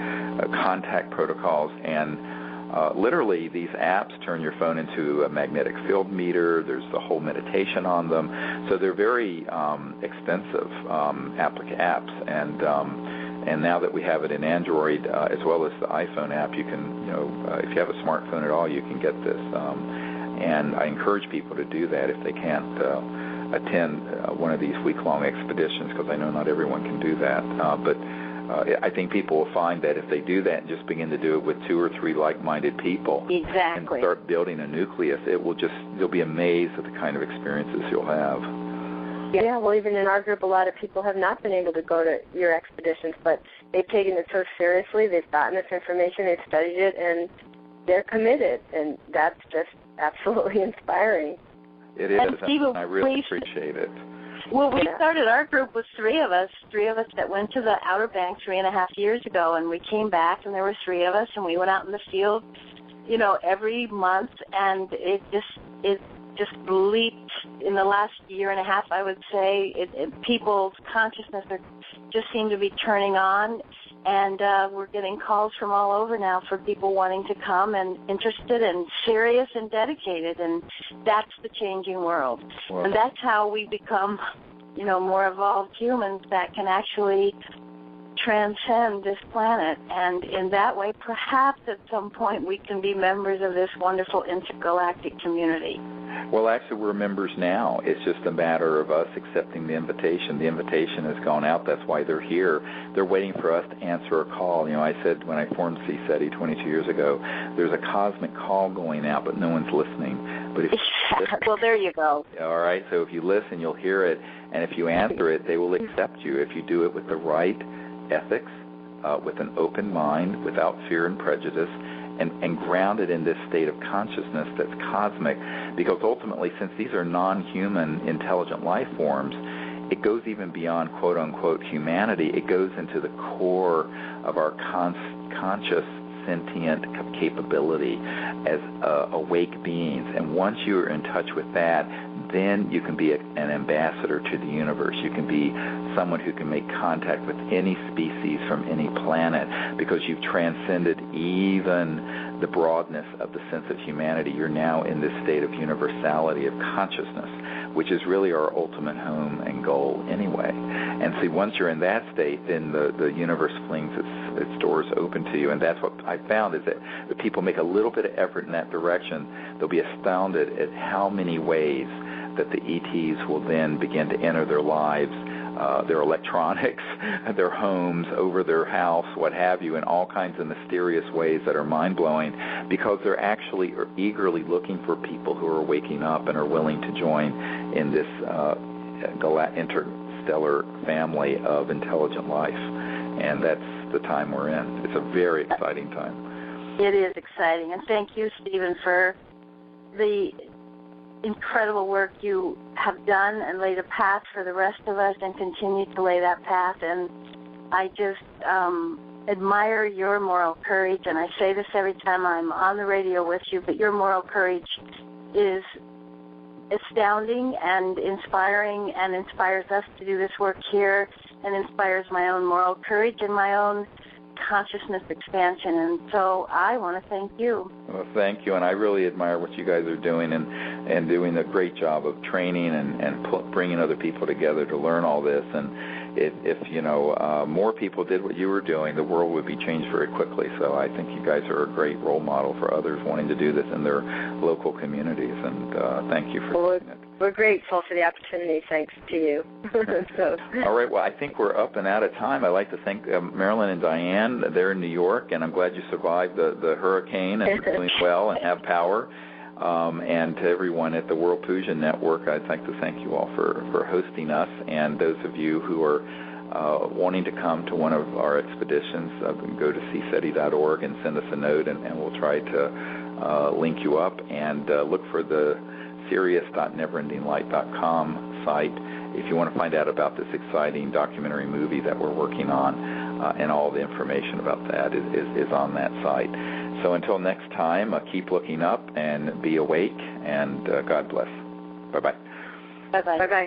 contact protocols, and literally these apps turn your phone into a magnetic field meter. There's the whole meditation on them. So they're very expensive apps, and now that we have it in Android as well as the iPhone app, you can, you know, if you have a smartphone at all, you can get this. And I encourage people to do that if they can't attend one of these week-long expeditions, because I know not everyone can do that. But I think people will find that if they do that and just begin to do it with 2 or 3 like-minded people and start building a nucleus, you'll be amazed at the kind of experiences you'll have. Yeah, well, even in our group, a lot of people have not been able to go to your expeditions, but they've taken it so seriously, they've gotten this information, they've studied it, and they're committed, and that's just absolutely inspiring. It is, and I really appreciate it. Well, we started our group with 3 of us that went to the Outer Banks 3.5 years ago, and we came back, and there were 3 of us, and we went out in the field, you know, every month, and it just leaped in the last 1.5 years, I would say. People's consciousness just seem to be turning on, and we're getting calls from all over now for people wanting to come and interested and serious and dedicated, and that's the changing world. Wow. And that's how we become, you know, more evolved humans that can actually transcend this planet, and in that way, perhaps at some point we can be members of this wonderful intergalactic community. Well, actually, we're members now. It's just a matter of us accepting the invitation. The invitation has gone out. That's why they're here. They're waiting for us to answer a call. You know, I said when I formed CSETI 22 years ago, there's a cosmic call going out, but no one's listening. But if well, there you go. All right, so if you listen, you'll hear it, and if you answer it, they will accept you. If you do it with the right ethics, with an open mind, without fear and prejudice, and grounded in this state of consciousness that's cosmic. Because ultimately, since these are non-human intelligent life forms, it goes even beyond quote-unquote humanity. It goes into the core of our conscious sentient capability as awake beings. And once you're in touch with that, then you can be an ambassador to the universe. You can be someone who can make contact with any species from any planet, because you've transcended even the broadness of the sense of humanity. You're now in this state of universality of consciousness, which is really our ultimate home and goal anyway. And see, once you're in that state, then the universe flings its doors open to you. And that's what I found, is that if people make a little bit of effort in that direction, they'll be astounded at how many ways that the ETs will then begin to enter their lives, their electronics, their homes, over their house, what have you, in all kinds of mysterious ways that are mind-blowing, because they're actually eagerly looking for people who are waking up and are willing to join in this interstellar family of intelligent life. And that's the time we're in. It's a very exciting time. It is exciting. And thank you, Stephen, for the incredible work you have done and laid a path for the rest of us and continue to lay that path. And I just admire your moral courage, and I say this every time I'm on the radio with you, but your moral courage is astounding and inspiring, and inspires us to do this work here, and inspires my own moral courage and my own consciousness expansion. And so I want to thank you. Well, thank you, and I really admire what you guys are doing, and doing a great job of training and bringing other people together to learn all this. And if more people did what you were doing, the world would be changed very quickly. So I think you guys are a great role model for others wanting to do this in their local communities. And thank you for doing it. We're grateful for the opportunity, thanks to you. So. All right, well, I think we're up and out of time. I'd like to thank Marilyn and Diane. They're in New York, and I'm glad you survived the hurricane and are doing well and have power. And to everyone at the World Puja Network, I'd like to thank you all for hosting us. And those of you who are wanting to come to one of our expeditions, go to CSETI.org and send us a note, and we'll try to link you up. And look for the Sirius.neverendinglight.com site if you want to find out about this exciting documentary movie that we're working on, and all the information about that is on that site. So until next time, keep looking up and be awake, and God bless. Bye-bye. Bye-bye. Bye-bye.